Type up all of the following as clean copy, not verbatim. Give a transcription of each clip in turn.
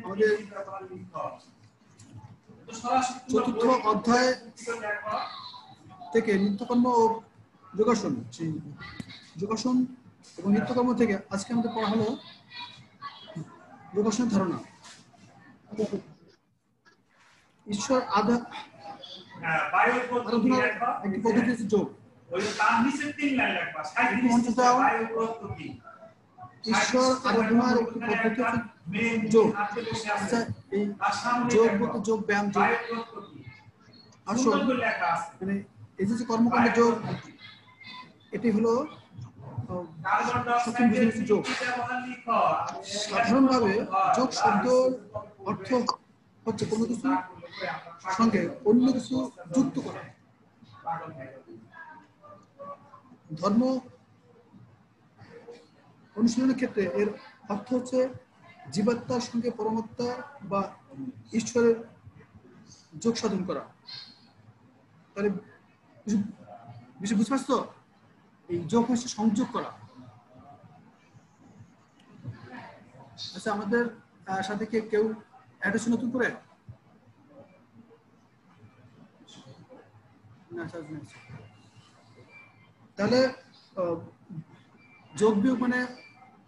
আমাদের চতুর্থ অধ্যায় থেকে নিত্যকর্ম ও যোগাসন এবং নিত্যকর্ম থেকে আজকে আমাদের পড়া হলো যোগাসনের ধারণা। ঈশ্বর আরাধনার একটি পদ্ধতি হচ্ছে যোগ। ঈশ্বর আরাধনার একটি পদ্ধতি হচ্ছে যোগ। আচ্ছা, এই যোগ বলতে যোগ ব্যায়াম, যোগ আসল মানে এই যে কর্মকাণ্ড যোগ, এটি হলো যোগ। সাধারণভাবে যোগ শব্দের অর্থ হচ্ছে কোনো কিছু সঙ্গে অন্য কিছু যুক্ত করা। ধর্ম অনুশীলনের ক্ষেত্রে এর অর্থ হচ্ছে জীবাত্মার সঙ্গে পরমাত্মা বা ঈশ্বরের যোগ সাধন করা। তাহলে বুঝতে পারছো? এই যোগ হচ্ছে সংযোগ করা। আচ্ছা, আমাদের সাথে কেউ অ্যাড হচ্ছে নতুন করে? তাহলে যোগ বিয়োগ মানে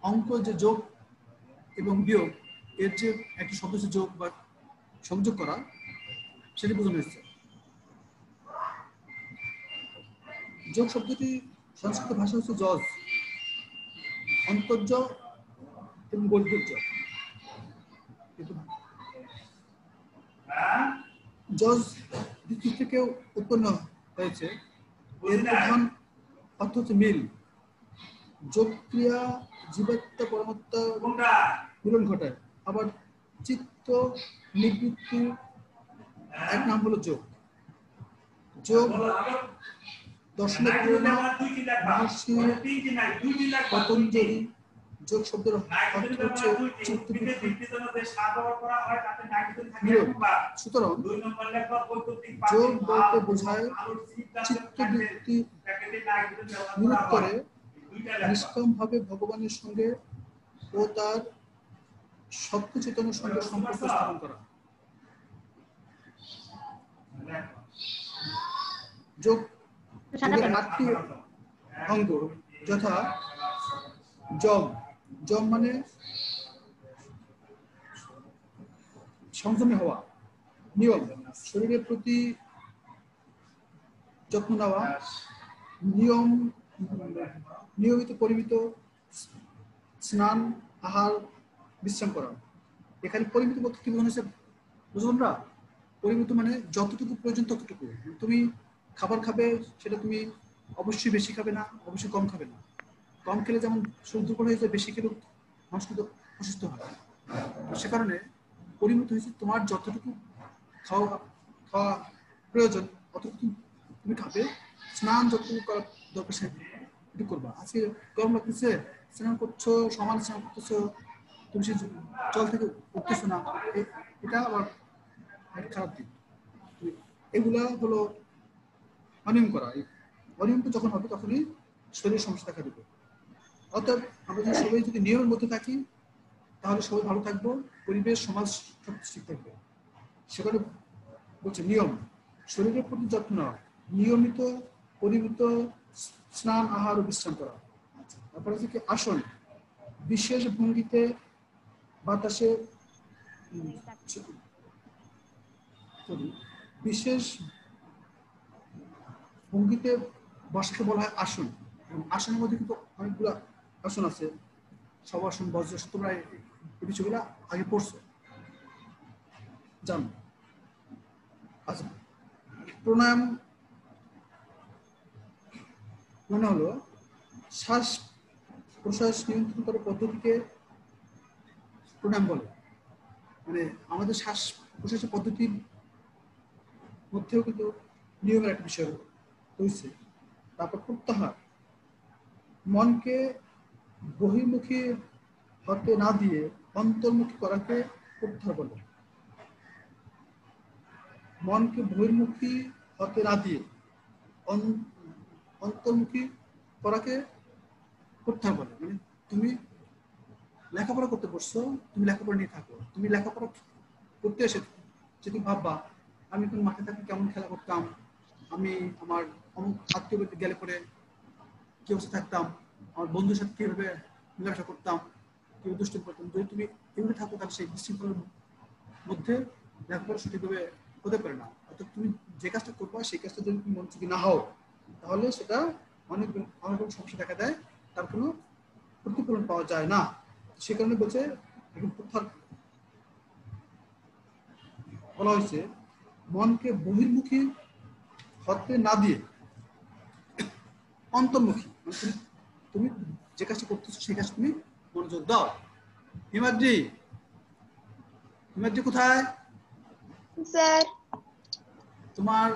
অঙ্ক যে যোগ এবং বিয়োগ, এর যে একটি শব্দ হচ্ছে যোগ বা সংযোগ করা, সেটি বোঝানো হচ্ছে। যোগ শব্দটি সংস্কৃত ভাষা হচ্ছে যজ, অন্তর্য এবং বৈধর্য। যজ দ্বিতীয় থেকেও উৎপন্ন হয়েছে। এর প্রধান অর্থ হচ্ছে মিল। যোগ ক্রিয়া জীবাত্মা পরমাত্মা মিলন ঘটায়। আবার চিত্ত নিবৃত্তির এক নাম হলো যোগ। যোগ দর্শনের প্রেরণা মহর্ষি পতঞ্জলি। যোগ শব্দের অর্থ হচ্ছে চিত্তবৃত্তি, মিলন। সুতরাং যোগ বলতে বোঝায় চিত্তবৃত্তি মিলিত করে নিষ্কামভাবে ভগবানের সঙ্গে ও তার সত্য চেতনার সঙ্গে সম্পর্ক স্থাপন করা। যোগের 8টি অঙ্গ যথা যম মানে সংযমী হওয়া, নিয়ম শরীরের প্রতি যত্ন নেওয়া, নিয়মিত পরিমিত স্নান, আহার, বিশ্রাম করা। এখানে পরিমিত বলতে কি বোঝানো হচ্ছে বুঝুন না? পরিমিত মানে যতটুকু প্রয়োজন ততটুকু। তুমি খাবার খাবে, সেটা তুমি অবশ্যই বেশি খাবে না, অবশ্যই কম খাবে না। কম খেলে যেমন শরীর দুর্বল হয়ে যায়, বেশি খেলেও মানুষ কিন্তু অসুস্থ হয়। সে কারণে পরিমিত হয়েছে তোমার যতটুকু খাওয়া প্রয়োজন অতটুকু তুমি খাবে। স্নান যতটুকু করার দরকার সেটুকু করবা। আজকে গরম লাগতেছে, স্নান করছো, সমান স্নান করতেছো, তুমি সে জল থেকে উঠতেছো না, এটা আবার একটা খারাপ দিক। এগুলা হলো অনিয়ম করা। অনিয়মটা যখন হবে তখনই শরীরের সমস্যা দেখা দেবে। অর্থাৎ আমরা যদি সবাই যদি নিয়মের মধ্যে থাকি তাহলে সবাই ভালো থাকবো, পরিবেশ সমাজ সব ঠিক থাকবে। সেখানে বলছে নিয়ম, শরীরের প্রতি যত্ন, নিয়মিত পরিমিত স্নান, আহার ও বিশ্রাম করা। তারপরে হচ্ছে কি আসন, বিশেষ ভঙ্গিতে বাতাসে বিশেষ ভঙ্গিতে বসাকে বলা হয় আসন। আসনের মধ্যে কিন্তু অনেকগুলো আসন আছে, শবাসন, বজ্রাসন, তোমরা এই বিষয়গুলো আগে পড়ছো, জানো। আচ্ছা, প্রাণায়াম মানে হলো শ্বাস প্রশ্বাস নিয়ন্ত্রণ করার পদ্ধতিকে প্রাণায়াম বলে। মানে আমাদের শ্বাস প্রশ্বাসের পদ্ধতির মধ্যেও কিন্তু নিয়মের একটা বিষয় রয়েছে। তারপর প্রত্যাহার, মনকে বহির্মুখী হতে না দিয়ে অন্তর্মুখী করাকে প্রত্যাহার বলে। মনকে বহির্মুখী হতে না দিয়ে অন্তর্মুখী করাকে প্রত্যাহার বলে। মানে তুমি লেখাপড়া করতে বসছো, তুমি লেখাপড়া নিয়ে থাকো। তুমি লেখাপড়া করতে এসে যদি ভাববা আমি কোন মাঠে থাকলে কেমন খেলা করতাম, আমি আমার অমুক আত্মীয় বাড়িতে গেলে পরে কি অবস্থা থাকতাম, আমার বন্ধুর সাথে কিভাবে মেলামেশা করতাম, কিভাবে দুষ্টুমি করতাম, যদি তুমি এভাবে থাকো তাহলে সেই বিশৃঙ্খলার মধ্যে লেখাপড়া সঠিকভাবে হতে পারে না। অর্থাৎ তুমি যে কাজটা করবা সেই কাজটা যদি তুমি মনোযোগী না হও তাহলে সেটা অনেক অনেক সমস্যা দেখা দেয়, তার কোনো প্রতিফলন পাওয়া যায় না। সে কারণে বলছে বলা হয়েছে মনকে বহির্মুখী হতে না দিয়ে অন্তর্মুখী, তুমি যে কাজটা করতেছো সেই কাজ তুমি মনোযোগ দাও। হিমাদ্রি, হিমাদ্রি কোথায়? স্যার তোমার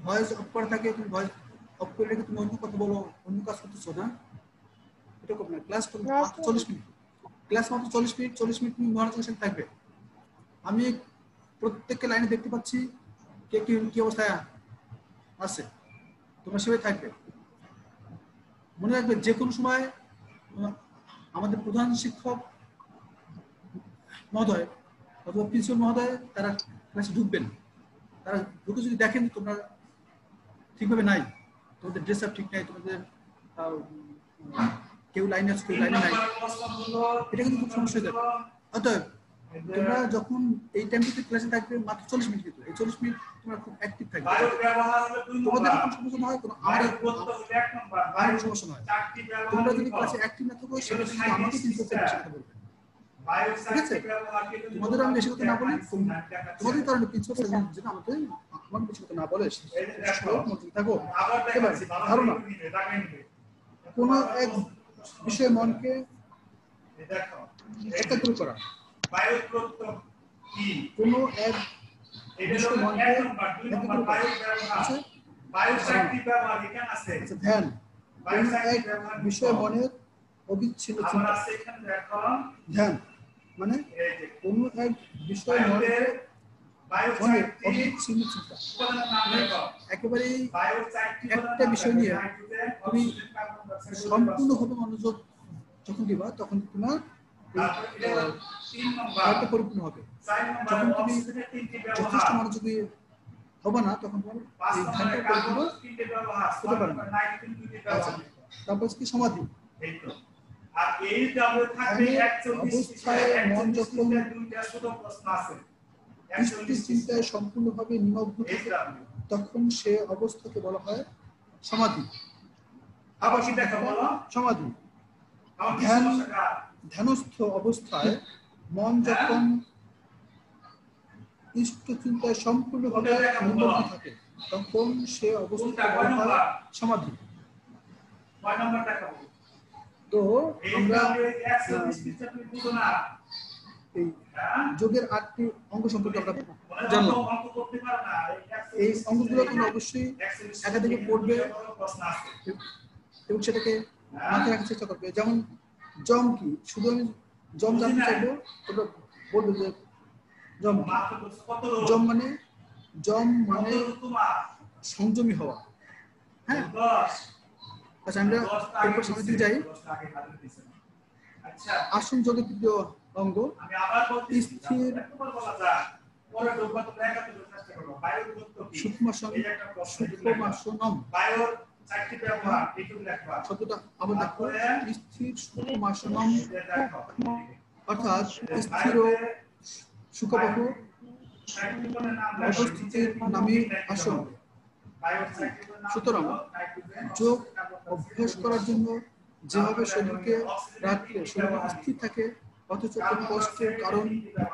ভয়েস অফ করা থাকে, তুমি ভয়েস অফ করে রেখে তুমি অন্য কথা বলো, অন্য কাজ করতেছো না, এটা করবে না। ক্লাস মাত্র 40 মিনিট, ক্লাস মাত্র 40 মিনিট, 40 মিনিট তুমি মনোযোগের সাথে থাকবে। আমি প্রত্যেককে লাইনে দেখতে পাচ্ছি কে কি অবস্থায় আছে, তোমরা সেভাবে থাকবে। মনে রাখবে যে কোনো সময় আমাদের প্রধান শিক্ষক মহোদয় অথবা প্রিন্সিপাল মহোদয় তারা ক্লাসে ঢুকবেন, তারা ঢুকে যদি দেখেন তোমরা ঠিকভাবে নাই, তোমাদের ড্রেস আপ ঠিক নাই, তোমাদের কেউ লাইনে আছে কেউ লাইনে নাই, এটা কিন্তু খুব সমস্যা হয়ে যাবে। অতএব তোমরা যখন এই টাইমটিতে ক্লাসে থাকবে মাত্র 40 মিনিট, কিন্তু এই 40 মিনিট তোমরা খুব অ্যাক্টিভ থাকবে, তোমাদের কোনো সমস্যা না হয়, কোনো আমাদের সমস্যা নয়। তোমরা যদি ক্লাসে অ্যাক্টিভ না থাকো সেটা কিন্তু আমাকে কিন্তু সেটা বলবে, ঠিক আছে? তোমাদের আমি বেশি কথা না বলি, তোমাদের কারণে প্রিন্সিপাল যেটা আমাকে আমার বেশি কথা না বলে মনোযোগী থাকো। এবার ধারণা, কোন এক বিষয়ে মনকে একাগ্র করা, কোন এক বিষয়ে মনকে একাগ্র করা, ধ্যান, কোন এক বিষয়ে মনের অবিচ্ছিন্ন চিন্তা। ধ্যান মানে কোন এক বিষয়ে মনের অবিচ্ছিন্ন চিন্তা, একেবারে একটা বিষয় নিয়ে তুমি সম্পূর্ণভাবে মনোযোগ যখন দিবা তখন তোমার পরিপূর্ণ হবে। যখন তুমি যথেষ্ট মনোযোগী হবে না তখন তোমার এই ধ্যানটা পরিপূর্ণ হতে পারে না। আচ্ছা, তারপর কি সমাধি। আর এই অবস্থায় মন যখন স্থির চিন্তায় সম্পূর্ণভাবে নিমগ্ন থাকে তখন সে অবস্থাকে বলা হয় সমাধি। আবার সমাধি ধ্যানস্থ অবস্থায় মন যখন ইষ্ট চিন্তায় সম্পূর্ণভাবে নিমগ্ন থাকে তখন সে অবস্থাকে বলা হয় সমাধি। তো আমরা এই যোগের 8টি অঙ্গ সম্পর্কে আমরা জানলাম। এই অঙ্গগুলো তোমরা অবশ্যই একাধিকে পড়বে এবং সেটাকে মাথায় রাখার চেষ্টা করবে। যেমন জম কি, শুধু আমি জম জানতে চাইবো, তোমরা বলবে যে জম জম মানে সংযমী হওয়া। হ্যাঁ, আচ্ছা আমরা এরপর সামনের দিকে যাই। আসন যোগের তৃতীয় অঙ্গ স্থির সূক্ষ্মাসন, সূক্ষ্মাসনম শব্দটা আবার দেখো, স্থির সূক্ষ্মাসনম অর্থাৎ স্থির ও সুখবহ অবস্থিতির নামে আসন। সুতরাং যোগ অভ্যাস করার জন্য যেভাবে শরীরকে রাখলে শরীর স্থির থাকে অথচ কোনো কষ্টের কারণ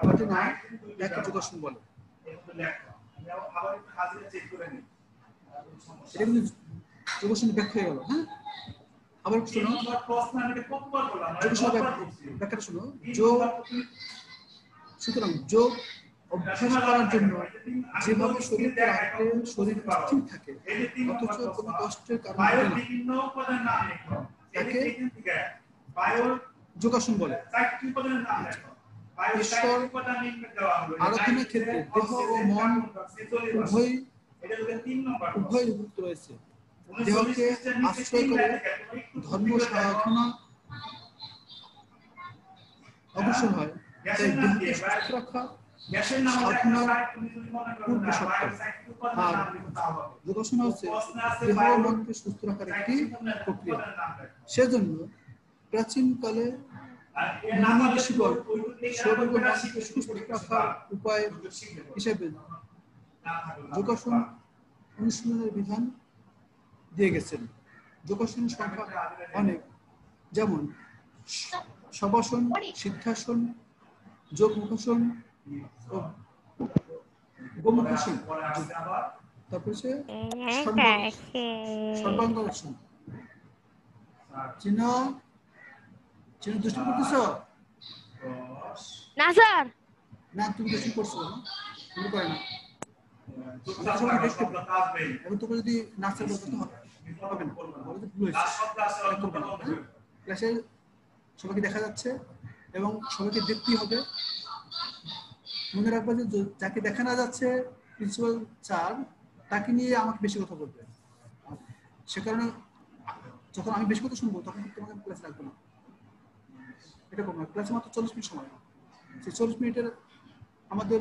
ঘটে না, তাকে যোগাসন বলে। এটা কিন্তু যোগাসনের ব্যাখ্যা হয়ে গেল। হ্যাঁ, আবার শোনো, যোগাসনের ব্যাখ্যাটা শোনো। যোগ, সুতরাং যোগ অভ্যাস করার জন্য যেভাবে শরীরকে রাখলে শরীর স্থির থাকে অথচ কোনো কষ্টের কারণ ঘটে না, তাকে যোগাসন বলে। ঈশ্বর আরাধনার ক্ষেত্রে দেহ ও মন উভয় যুক্ত রয়েছে। দেহকে আশ্রয় করে ধর্ম সাধনা সমস্যা হয়, তাই দেহকে সুস্থ রাখা সাধনার পূর্ব শর্ত। আর যোগাসন হচ্ছে দেহ ও মনকে সুস্থ রাখার একটি প্রক্রিয়া। সেজন্য প্রাচীনকালে মুনি ঋষিগণ শরীর ও মনকে সুস্থ রাখার উপায় হিসেবে যোগাসন অনুশীলনের বিধান দিয়ে গেছেন। যোগাসন সংখ্যা অনেক, যেমন শবাসন, সিদ্ধাসন, যোগমুখাসন ও গোমুখাসন, তারপর হচ্ছে সর্বাঙ্গাসন। চিহ্ন চিহ্ন দুষ্টি করতেছ না স্যার। না? তুমি দুষ্টি করছো না? তুমি করে না। এখন তোকে যদি নাচের বলতে হবে না, ভুল হয়েছে। ক্লাসে সবাইকে দেখা যাচ্ছে এবং সবাইকে দেখতেই হবে। মনে রাখবে যে যাকে দেখা না যাচ্ছে প্রিন্সিপাল স্যার তাকে নিয়ে আমাকে বেশি কথা বলবে। সে কারণে যখন আমি বেশি কথা শুনবো তখন তোমাকে ক্লাসে রাখবো না। এটা করবো না। ক্লাসে মাত্র 40 মিনিট সময়, সেই 40 মিনিটের আমাদের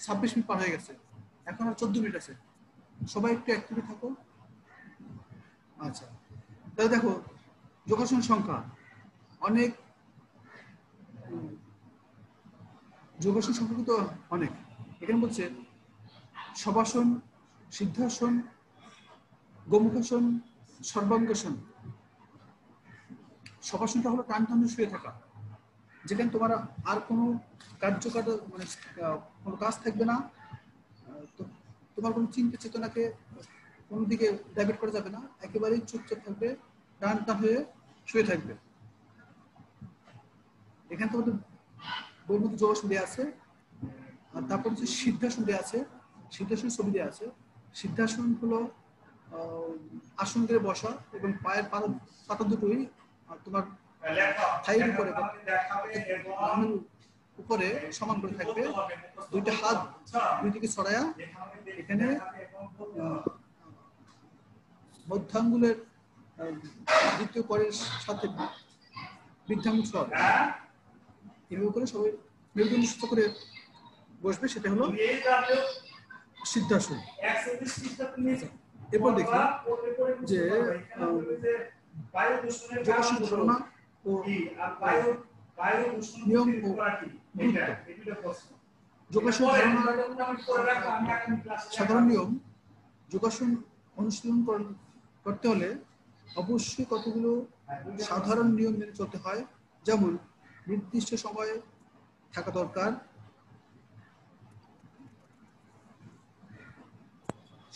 26 মিনিট পার হয়ে গেছে, এখন আর 14 মিনিট আছে। সবাই একটু অ্যাক্টিভ থাকো। আচ্ছা, তাহলে দেখো যোগাসন সংখ্যা অনেক, যোগাসন সংখ্যা কিন্তু অনেক। এখানে বলছে শবাসন, সিদ্ধাসন, গোমুখাসন, সর্বাঙ্গাসন। শবাসনটা হলো টান টান শুয়ে থাকা, যেখানে তোমার আর কোনো কার্যকার মানে কোনো কাজ থাকবে না, তোমার কোনো চিন্তা চেতনাকে কোনো দিকে ডাইভার্ট করা যাবে না, একেবারেই চুপচাপ থাকবে, টান টান হয়ে শুয়ে থাকবে। এখানে তোমাদের বইয়ের মধ্যে যোগাসন দেওয়া আছে। আর তারপর হচ্ছে সিদ্ধাসন দেওয়া আছে, সিদ্ধাসন ছবি দেওয়া আছে। সিদ্ধাসন হলো আসন করে বসা এবং পায়ের পাতা দুটোই তোমার থাইয়ের উপরে উপরে সমান করে থাকবে, দুইটা হাত দুই দিকে ছড়ায়া এখানে মধ্যাঙ্গুলের দ্বিতীয় করের সাথে বৃদ্ধাঙ্গুল ছড়াবে, এভাবে করে সবাই মেরুদণ্ড সুস্থ করে বসবে। সেটা হলো সিদ্ধাসন। এরপর দেখি যে যোগাসন ধারণা ও নিয়ম ও গুরুত্ব। যোগাসন ধারণার সাধারণ নিয়ম: যোগাসন অনুশীলন করতে হলে অবশ্যই কতগুলো সাধারণ নিয়ম মেনে চলতে হয়। যেমন নির্দিষ্ট সময়ে থাকা দরকার,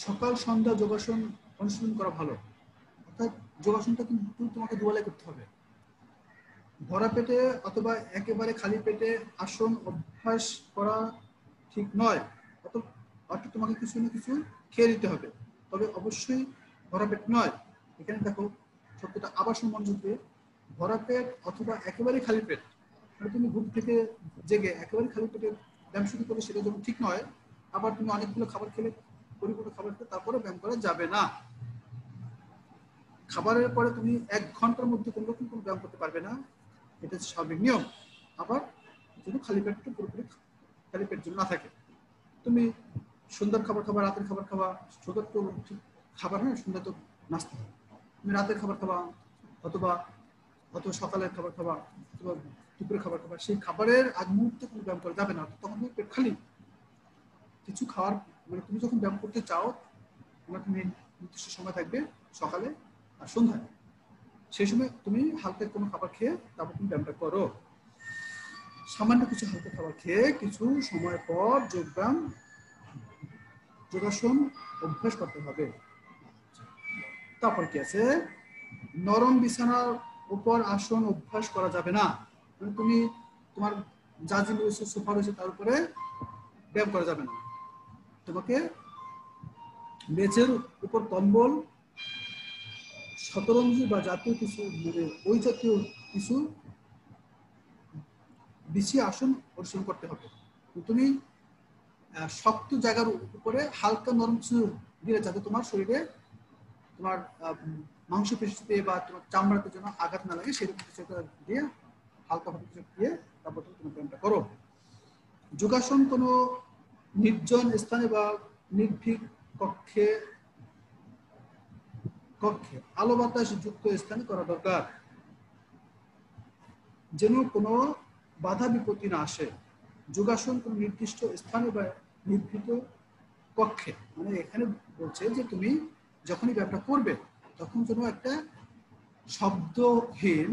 সকাল সন্ধ্যা যোগাসন অনুশীলন করা ভালো। অর্থাৎ যোগাসনটা কিন্তু তোমাকে দুবেলায় করতে হবে। ভরা পেটে অথবা একেবারে খালি পেটে আসন অভ্যাস করা ঠিক নয়। অর্থাৎ তোমাকে কিছু না কিছু খেয়ে দিতে হবে, তবে অবশ্যই ভরা পেট নয়। এখানে দেখো সত্যটা আবার মনোযোগ দিয়ে, ভরা পেট অথবা একেবারে খালি পেট, মানে তুমি ঘুম থেকে জেগে একেবারে খালি পেটে ব্যায়াম শুরু করলে সেটা যেমন ঠিক নয়, আবার তুমি অনেকগুলো খাবার খেলে পরিপূর্ণ খাবার খেলে তারপরে ব্যায়াম করা যাবে না। খাবারের পরে তুমি 1 ঘন্টার মধ্যে কোনো রকম কোনো ব্যায়াম করতে পারবে না, এটা স্বাভাবিক নিয়ম। আবার যেন খালি পেটটা পুরোপুরি খালি পেট যেন না থাকে। তুমি সুন্দর খাবার খাবা, রাতের খাবার খাবা, সুন্দর তো খাবার, হ্যাঁ সুন্দর তো নাস্তা, তুমি রাতের খাবার খাবা অথবা সকালের খাবার খাবা অথবা দুপুরের খাবার খাবা, সেই খাবারের আগ মুহূর্তে কোনো ব্যায়াম করা যাবে না, তখন তুমি পেট খালি। কিছু খাওয়ার মানে তুমি যখন ব্যায়াম করতে চাও তোমার নির্দিষ্ট সময় থাকবে সকালে আর সন্ধ্যায়, সেই সময় তুমি হালকা কোনো খাবার খেয়ে তারপর তুমি ব্যায়ামটা করো। সামান্য কিছু হালকা খাবার খেয়ে কিছু সময় পর যোগব্যায়াম যোগাসন অভ্যাস করতে হবে। তারপর কি আছে, নরম বিছানার উপর আসন অভ্যাস করা যাবে না। তুমি তোমার জাজিম রয়েছে, সোফা রয়েছে, তার উপরে ব্যায়াম করা যাবে না। তোমাকে মেঝের উপর কম্বল, শতরঞ্জি বা জাতীয় কিছু ওই জাতীয় কিছু বিছিয়ে আসন পরিশ্রম করতে হবে। তুমি শক্ত জায়গার উপরে হালকা নরম কিছু দিলে যাতে তোমার শরীরে তোমার মাংসপেশিতে বা তোমার চামড়াতে যেন আঘাত না লাগে, সেরকম কিছু দিয়ে হালকা ভাবে কিছু দিয়ে তারপর তুমি ব্যায়ামটা করো। যোগাসন কোনো নির্জন স্থানে বা নির্ভীক কক্ষে আলো বাতাস যুক্ত স্থানে করা দরকার, যেন কোনো বাধা বিপত্তি না আসে। যোগাসন কোনো নির্দিষ্ট স্থানে বা নির্ভীত কক্ষে, মানে এখানে বলছে যে তুমি যখনই ব্যায়ামটা করবে তখন যেন একটা শব্দহীন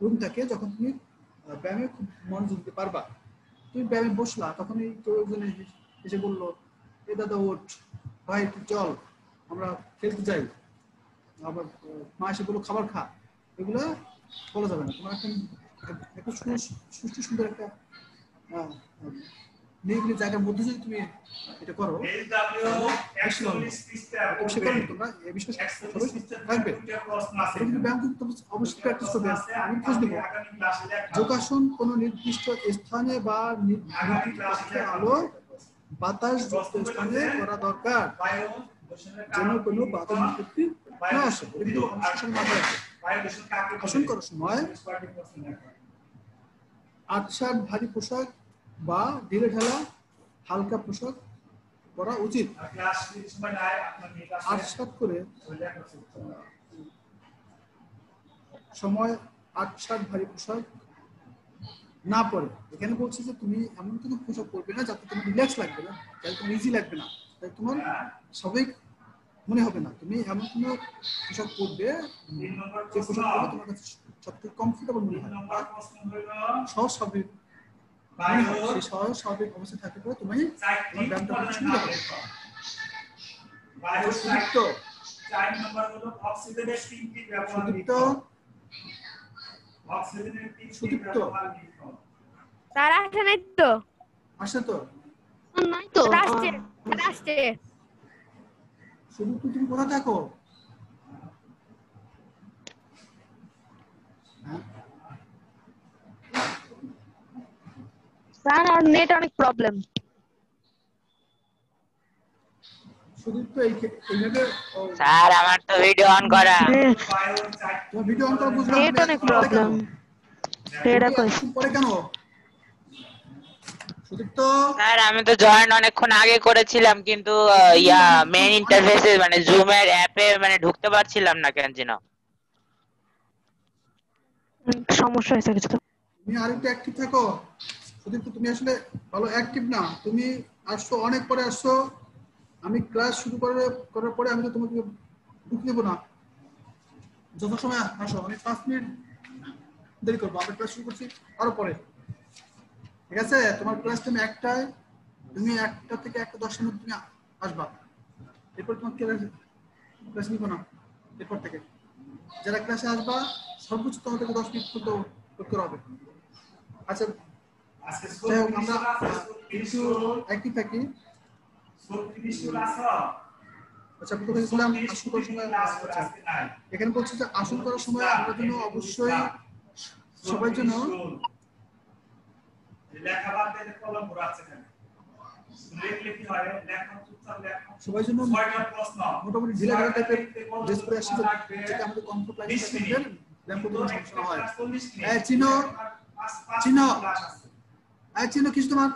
রুম থাকে, যখন তুমি ব্যায়ামে খুব মনোযোগ দিতে পারবা। তুমি ব্যায়ামে বসলা, তখনই কেউ একজন এসে বললো, এ দাদা ওঠ, ভাই একটু চল আমরা খেলতে যাই, আবার মা এসে বললো খাবার খা, এগুলো বলা যাবে না। তোমার একটা সুষ্ঠু সুন্দর একটা নিরিবিলি জায়গার মধ্যে যদি তুমি এটা করো, তোমরা এই বিষয়ে থাকবে। ব্যায়াম অবশ্যই প্র্যাকটিস করবে। আমি খোঁজ দেবো। যোগাসন কোনো নির্দিষ্ট স্থানে বা আলো বাতাস যুক্ত স্থানে করা দরকার, যেন কোনো বাধা বিপত্তি না আসে। এগুলো অবশ্যই মাথায় রাখবে। আসন করার সময় আটসাট ভারী পোশাক বা ঢিলে ঢালা হালকা পোশাক পরা উচিত। আটসাট করে সময় আটসাট ভারী পোশাক না পরে। এখানে বলছে যে তুমি এমন কোনো পোশাক পরবে না যাতে তোমার রিল্যাক্স লাগবে না, যাতে তোমার ইজি লাগবে না, তাই তোমার স্বাভাবিক মনে হবে না। তুমি এমন কোনো পোশাক পরবে যে পোশাক পরবে তোমার কাছে সবথেকে কমফোর্টেবল মনে হয়, সহজ স্বাভাবিক মনে হয়। সেই সহজ স্বাভাবিক অবস্থায় থাকতে পারে তুমি ব্যায়ামটা করতে সুবিধা হবে। সুদীপ্ত তার আসে নাই তো? আসে তো? নাই তো, আসছে। সুদীপ্ত তুমি কোথায় থাকো? স্যার আর নেট অনেক প্রবলেম। সুদীপ্ত এইভাবে স্যার আমার তো ভিডিও অন করা। তোমার ভিডিও অন করা বুঝলাম, নেট অনেক প্রবলেম। এটা কই পরে কেন সুদীপ্ত? স্যার আমি তো জয়েন অনেকক্ষণ আগে করেছিলাম, কিন্তু মেইন ইন্টারফেসে মানে জুমের অ্যাপে মানে ঢুকতে পারছিলাম না কেন যেন। সমস্যা হয়েছে কিছু। তুমি আরেকটু অ্যাক্টিভ থাকো সুদীপ্ত। তুমি আসলে ভালো অ্যাক্টিভ না, তুমি আসছো অনেক পরে আসছো। আমি ক্লাস শুরু করার পরে আমি তো তোমাকে ঢুকতে দেবো না। যত সময় আসো, আমি 5 মিনিট দেরি করবো। আমরা ক্লাস শুরু করছি আরো পরে, ঠিক আছে? তোমার ক্লাস টাইম 1টায়, তুমি 1টা থেকে 1:10 মধ্যে তুমি আসবা। এরপর তোমার ক্লাস নিব না। এরপর থেকে যারা ক্লাসে আসবা সর্বোচ্চ তোমাদেরকে 10 মিনিট করতে হবে। আচ্ছা, আমরা একটু অ্যাক্টিভ থাকি। আচ্ছা, কোথায় ছিলাম? আসন করার সময়। আচ্ছা, এখানে বলছে যে আসন করার সময় আমরা জন্য অবশ্যই সবাই জন্য মোটামুটি ঢিলা ঢালা টাইপের ড্রেস পরে আসছে, যেটা আমাদের কমফোর্ট লাগে, ব্যায়াম করতে কোনো সমস্যা হয়। চিনো কিছু তোমার?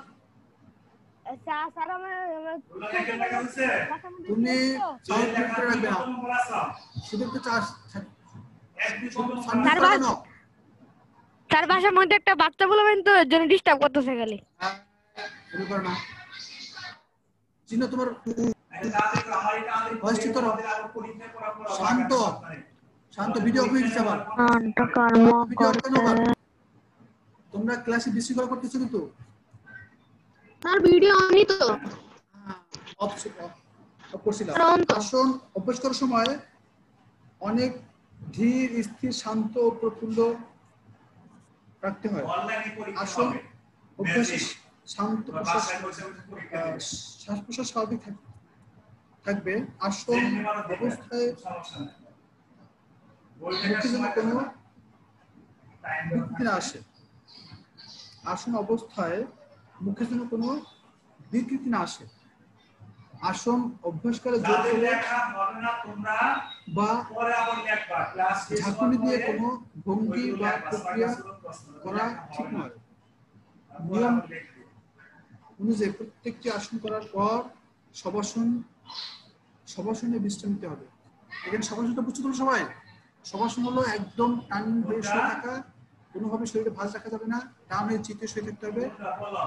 তুমি সাউন্ড মিউট করে রাখবে না, শুধু একটু তার বাসার মধ্যে একটা বাচ্চা বলবেন তো, এর জন্য ডিস্টার্ব করতেছে খালি। শুরু করো না। চিনো তোমার ভয়েস ঠিক করো। শান্ত ভিডিও অফ হয়ে গেছে আবার। তোমরা ক্লাসে বিশৃঙ্খলা করতেছো কিন্তু। তার ভিডিও অনই তো। আসন অভ্যাস করার সময় অনেক ধীর স্থির শান্ত প্রফুল্ল রাখতে হয়। আসন অভ্যাসে শান্ত শ্বাস প্রশ্বাস স্বাভাবিক থাকবে। আসন অবস্থায় মুখে যেন কোনো বিকৃতি না আসে। আসন অবস্থায় মুখে যেন কোনো বিকৃতি না আসে। আসন অভ্যাস করে বা পরে আবার লিখবা ক্লাস শেষ ঝাঁকুনি দিয়ে হওয়ার কোনো ভঙ্গি বা পরে প্রক্রিয়া করা ঠিক নয়। নিয়ম অনুযায়ী প্রত্যেকটি আসন করার পর শবাসনে বিশ্রাম নিতে হবে। এখানে শবাসনটা বুঝতে পারো সবাই? শবাসন হলো একদম টান হয়ে শুয়ে থাকা, কোনোভাবে শরীরে ভাঁজ রাখা যাবে না, টান হয়ে চিতে শুয়ে থাকতে হবে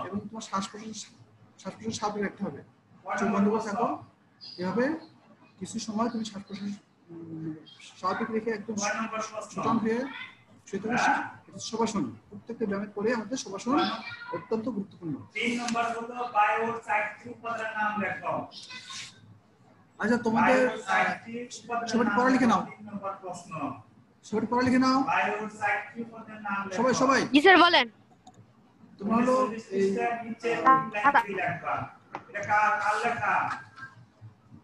এবং তোমার শ্বাস প্রশ্বাস স্বাভাবিক রাখতে হবে। চোখ বন্ধ করে থাকো, এভাবে কিছু সময় তুমি শ্বাস প্রশ্বাস স্বাভাবিক রেখে একদম সুটান হয়ে শুয়ে থাকবে। শবাসন প্রত্যেকটা ব্যায়ামের পরে আমাদের শবাসন অত্যন্ত গুরুত্বপূর্ণ। 3 নম্বর হলো বায়োর 4টি উপাদানের নাম লেখো। আচ্ছা তোমাদের সবাই পড়া লিখে নাও। 3 নম্বর প্রশ্ন। সবাই পড়া লিখে নাও। বায়োর 4টি উপাদানের নাম লেখো। সবাই জি স্যার বলেন। তোমরা হলো এই নিচে লাইন লেখবা। এটা কার লেখা?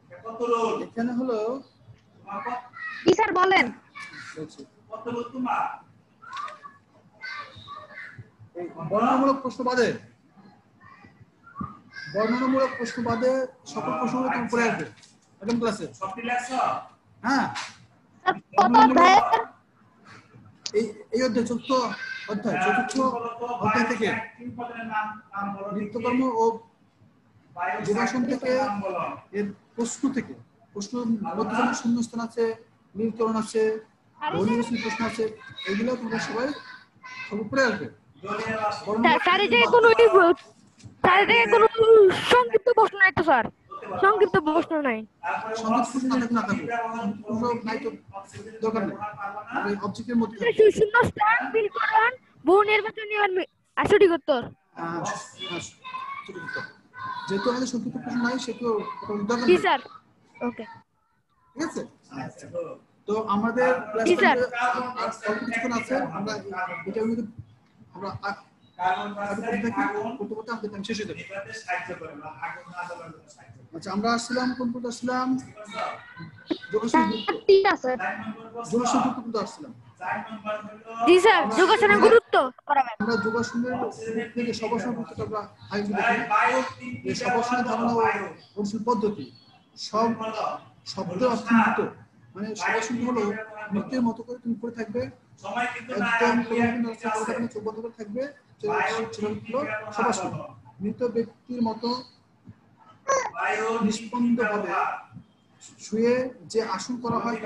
এটা কত রোল? এখানে হলো তোমার জি স্যার বলেন। কত রোল তোমার? এই বর্ণনামূলক প্রশ্ন বাদে সকল প্রশ্নগুলো তুমি পড়ে আসবে একদম ক্লাসে। সবটি লেখছো? হ্যাঁ, কত অধ্যায়? এই অধ্যায় চতুর্থ অধ্যায় থেকে নিত্যকর্ম ও যোগাসন থেকে এর প্রশ্ন মধ্যে যেমন শূন্যস্থান আছে, নীলকরণ আছে, বহুনির্বাচনী প্রশ্ন আছে, এগুলো তোমরা সবাই সব পড়ে আসবে। কোনো সংক্ষিপ্ত প্রশ্ন নাই তো স্যার? সংক্ষিপ্ত প্রশ্ন নাই। সংগীত প্রশ্ন না থাকবে, নাই তো দরকার নেই। অবজেক্টের মধ্যে শূন্যস্থান, নীলকরণ, বহু নির্বাচনী আর সঠিক উত্তর। যেহেতু আমাদের সংক্ষিপ্ত প্রশ্ন নাই সেহেতু দরকার জি নেই। স্যার ওকে ঠিক আছে, তো আমাদের জি স্যার। অল্প কিছুক্ষণ আছে, আমরা এটা কিন্তু আমরা শেষ হয়ে যাবে। আচ্ছা, আমরা আসছিলাম কোন পর্যন্ত আসছিলাম? যোগাসন পর্যন্ত আসছিলাম। জি স্যার, যোগাসনের গুরুত্ব করাবেন। আমরা যোগাসনের থেকে শবাসনের গুরুত্বটা আমরা আগে দেখি। এই শবাসনের ধারণা ও অনুশীলন পদ্ধতি সব শব্দের অর্থ নৃত্য, মানে শবাসন হলো নৃত্যের মতো করে তুমি করে থাকবে, একদম চোখ বন্ধ করে থাকবে। শবাসন মৃত ব্যক্তির মতো নিষ্পন্দ ভাবে শুয়ে যে আসন করা হয়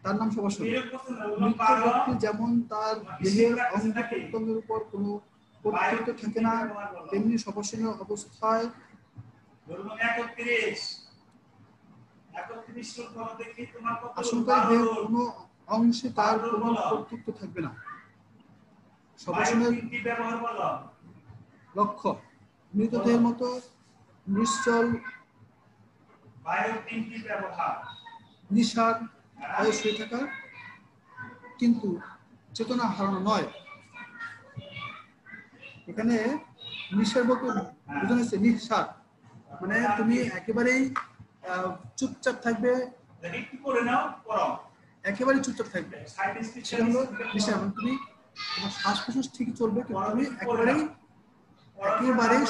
তার নাম শবাসন। মৃত ব্যক্তি যেমন তার দেহের অঙ্গ প্রত্যঙ্গের উপর কোনো কর্তৃত্ব থাকে না, তেমনি শবাসনের অবস্থায় আসনকারী দেহের কোনো অংশে তার কোনো কর্তৃত্ব থাকবে না। শবাসনের লক্ষ্য মৃতদেহের মতো নিশ্চল নিঃসার হয়ে শুয়ে থাকা, কিন্তু চেতনা হারানো নয়। এখানে নিঃসার বলতে বোঝানো হচ্ছে নিঃসার, মানে তুমি একেবারেই চুপচাপ থাকবে, একেবারে চুপচাপ থাকবে, সেটা হলো নিঃসার। মানে তুমি তোমার শ্বাস প্রশ্বাস ঠিকই চলবে, কিন্তু তুমি একেবারেই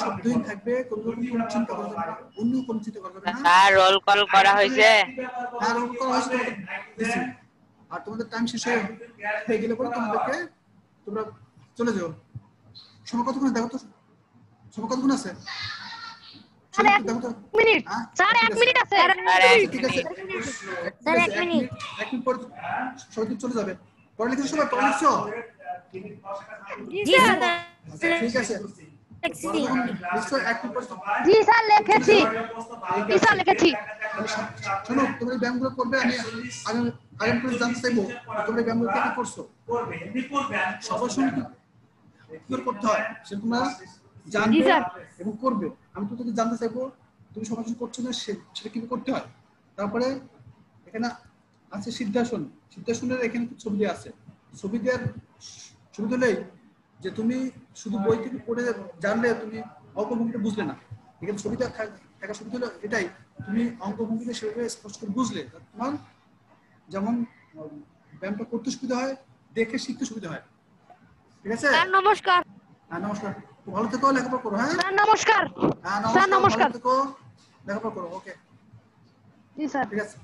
শব্দহীন থাকবে, কোনো রকম কোনো চিন্তা করবে না, অন্য কোনো চিন্তা করবে না। স্যার রোল কল করা হয়েছে? হ্যাঁ, রোল করা হয়েছে তোমাদের। আর তোমাদের টাইম শেষ হয়ে গেলে পরে তোমরা চলে যাও। সময় কতক্ষণ দেখো তো, সময় কতক্ষণ আছে? দেখো তো। মিনিট স্যার, 1 মিনিট আছে। ঠিক আছে, স্যার 1 মিনিট। 1 মিনিট পর সবাই চলে যাবে। পড়া লিখছো সবাই? পড়া লিখছো? জি স্যার। ঠিক আছে, জি স্যার লিখেছি। জি স্যার লিখেছি। শোনো, তোমরা ব্যায়ামগুলো করবে, আমি আগামী করে জানতে চাইবো তোমরা ব্যায়ামগুলো কি করছো, শবাসন কি করতে হয় সে তোমরা জানবে এবং করবে। আমি তো তোকে জানতে চাইবো তুমি শবাসন করছো না সেটা কি করতে হয়। তারপরে এখানে আছে সিদ্ধাসন। সিদ্ধাসনের এখানে ছবি দেওয়া আছে। ছবি দেওয়ার ছবি দিলেই যে তুমি শুধু বই থেকে পড়ে জানলে তুমি অঙ্গভঙ্গিটা বুঝলে না। এখানে ছবিটা থাকা ছবি হলো এটাই, তুমি অঙ্গভঙ্গিটা সেভাবে স্পষ্ট করে বুঝলে তোমার যেমন ব্যায়ামটা করতে সুবিধা হয়, দেখে শিখতে সুবিধা হয়। ঠিক আছে স্যার নমস্কার। হ্যাঁ নমস্কার, ভালো থেকো, লেখাপড়া করো। হ্যাঁ স্যার নমস্কার। হ্যাঁ স্যার নমস্কার। ভালো থেকো, লেখাপড়া করো। ওকে জি স্যার। ঠিক আছে।